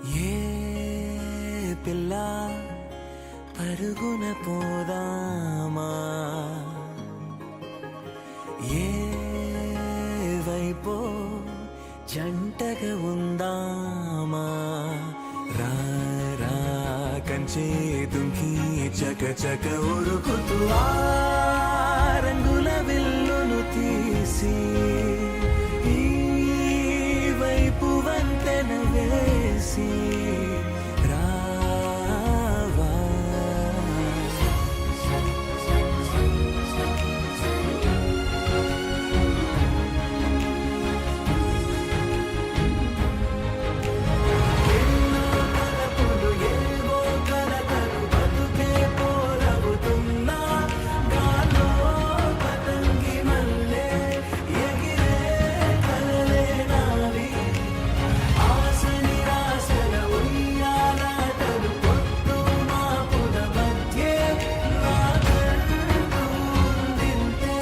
ఏ పిల్ల పరుగున పోదామా, ఏ వైపో జంటగా ఉందామా, రా రా కంచే దుంకి చక చక ఉరుకుతూ ఆ రంగుల విల్లును తీసి ఈ వైపు వంతెన వేసి రావా. ఎన్నో కలపులు ఏవో కలతలు బతుకే పోరవుతున్నా గాల్లో పతంగి మల్లె ఎగిరే కలలే నావి. ఆశ నిరాశల ఉయ్యాలాటలు పొద్దు మాపుల మధ్యే నాకంటూ ఉందింతే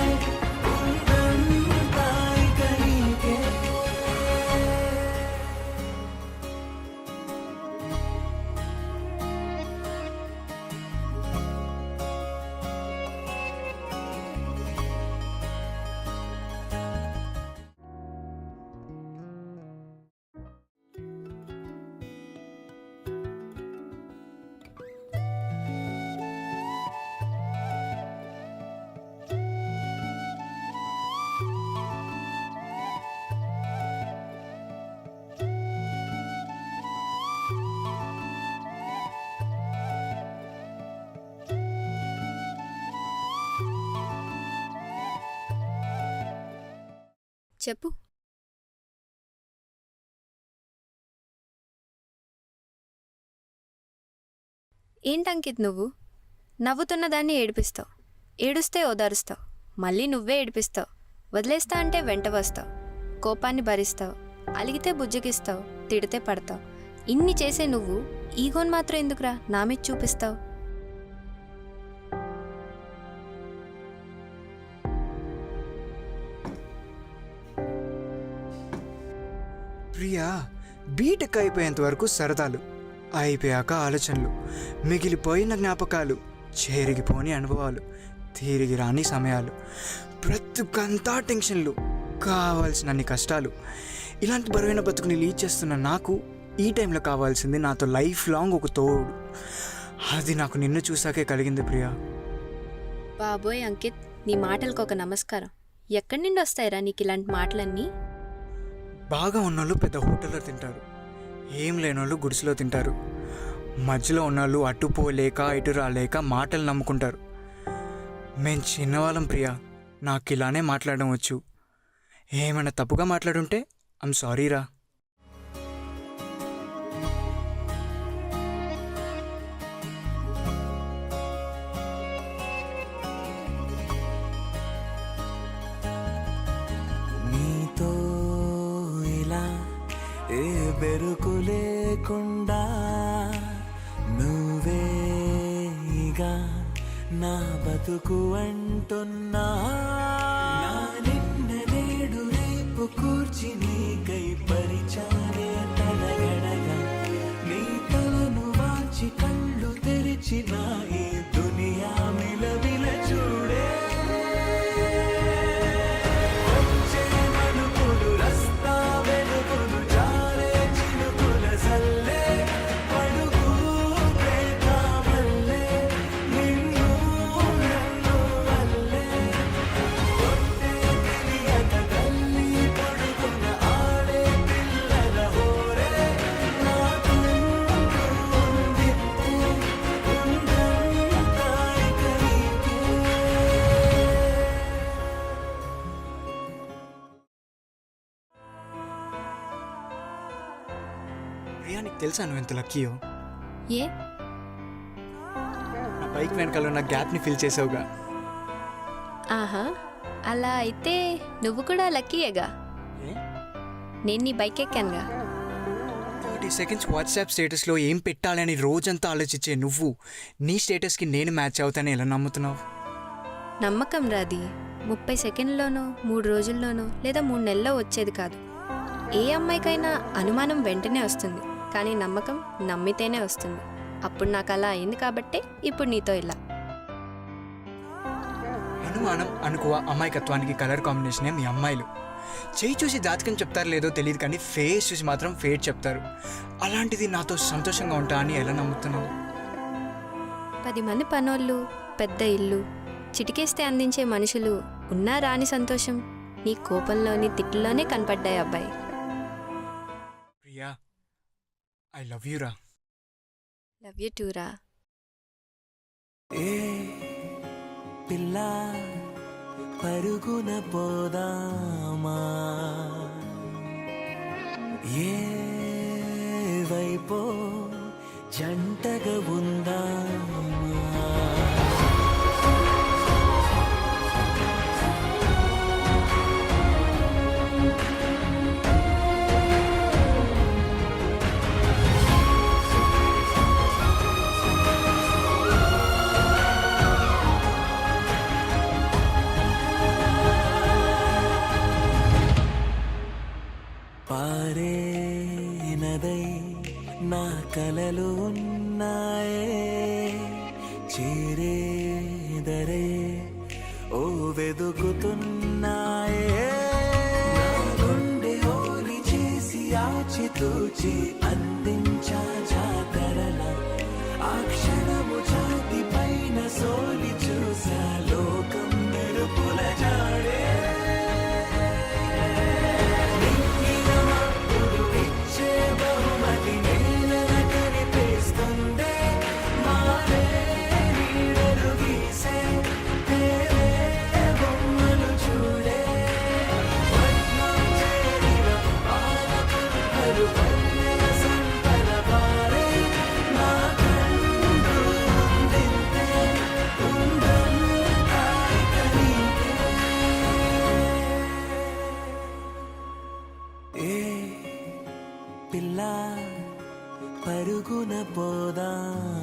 ఉందంతా ఇక నీకే. చెప్పు. ఏంటంకిత్ నువ్వు నవ్వుతున్న దాన్ని ఏడిపిస్తావు, ఏడుస్తే ఓదారుస్తావు, మళ్ళీ నువ్వే ఏడిపిస్తావు, వదిలేస్తా అంటే వెంట వస్తావు, కోపాన్ని భరిస్తావు, అలిగితే బుజ్జగిస్తావు, తిడితే పడతావు. ఇన్ని చేసే నువ్వు ఈగోన్ మాత్రం ఎందుకురా నా మీద చూపిస్తావు? ప్రియా, బీటెక్ అయిపోయేంత వరకు సరదాలు, అయిపోయాక ఆలోచనలు, మిగిలిపోయిన జ్ఞాపకాలు, చేరిగిపోని అనుభవాలు, తిరిగి రాని సమయాలు, బ్రతుకంతా టెన్షన్లు, కావాల్సినన్ని కష్టాలు. ఇలాంటి బరువైన బతుకుని లీడ్ చేస్తున్న నాకు ఈ టైంలో కావాల్సింది నాతో లైఫ్ లాంగ్ ఒక తోడు. అది నాకు నిన్ను చూసాకే కలిగింది ప్రియా. బాబోయ్ అంకిత్, నీ మాటలకు ఒక నమస్కారం. ఎక్కడి నుండి వస్తాయిరా నీకు ఇలాంటి మాటలన్నీ? బాగా ఉన్నోళ్ళు పెద్ద హోటల్లో తింటారు, ఏం లేనోళ్ళు గుడిసెలో తింటారు, మధ్యలో ఉన్నోళ్ళు అటు పోలేక ఇటు రాలేక మాటలు నమ్ముకుంటారు. మేం చిన్నవాళ్ళం ప్రియా, నాకు ఇలానే మాట్లాడడం వచ్చు. ఏమైనా తప్పుగా మాట్లాడుంటే ఐమ్ సారీరా. నీతో ఇలా ఏ బెరుకు లేకుండా నువ్వేగా నా బతుకు అంటున్నా. నా నిన్న నేడు రేపు కూర్చి నీకై పరిచానే తడగడగా, నీ తలను వాచి కళ్ళు తెరిచిన ఈ దునియా మిలమిల చూడే. వచ్చే మలుపులు రస్తా వెలుగులు జారే చినుకుల సల్లే, పడుగు ప్రేత మల్లె నిన్ను నన్ను వల్లే. కొట్టే తెలియక తల్లి పడుకున్న ఆడే పిల్లల హోరే, నాకంటూ ఉందిట్టే ఉందంతా ఇక నీకే. ప్రియా, నీకు తెలుసా నువ్వు ఎంత లక్కీయో? ఏ నా బైక్ వెనకాల ఉన్న గ్యాప్ని ఫిల్ చేసావుగా. ఆహా, అలా అయితే నువ్వు కూడా లక్కీయేగా. నేను నీ బైక్ ఎక్కానుగా. 30 seconds వాట్సాప్ స్టేటస్లో ఏం పెట్టాలని రోజంతా ఆలోచించే నువ్వు నీ స్టేటస్కి నేను మ్యాచ్ అవుతానని ఎలా నమ్ముతున్నావు? నమ్మకం రాది 30 సెకండ్లోనో 3 రోజుల్లోనో లేదా 3 నెలల్లో వచ్చేది కాదు. ఏ అమ్మాయికైనా అనుమానం వెంటనే వస్తుంది. కానీ నమ్మకం నమ్మితేనే వస్తుంది. అప్పుడు నాకు అలా అయింది కాబట్టే ఇప్పుడు నీతో ఇలా. అనుమానం అనుకువ అమాయకత్వానికి కలర్ కాంబినేషనే మీ అమ్మాయిలు. చేయి చూసి జాతకం చెప్తారు లేదో తెలియదు, కానీ ఫేస్ చూసి మాత్రం ఫేట్ చెప్తారు. అలాంటిది నాతో సంతోషంగా ఉంటా అని ఎలా నమ్ముతున్నావు? 10 మంది పనోళ్ళు, పెద్ద ఇల్లు, చిటికేస్తే అందించే మనుషులు ఉన్నా రాని సంతోషం నీ కోపంలోని తిట్లలోనే కనపడ్డాయి అబ్బాయి. ప్రియా, ఐ లవ్ యూ రా. లవ్ యూ టూరా. ఏ పిల్ల పరుగున పోదామా, ఏ వైపో జంటగా ఉందామా. పారే నదై నా కలలు ఉన్నాయే, చేరేదరే ఓ వెదుకుతున్నాయే. నా గుండె ఓలి చేసి ఆచితూచి అందించా జాతరల, ఆ క్షణము ఛాతి పైన సోలి చూసా లోకం మెరుపుల జాడే. పిల్ల పరుగున పోదామా.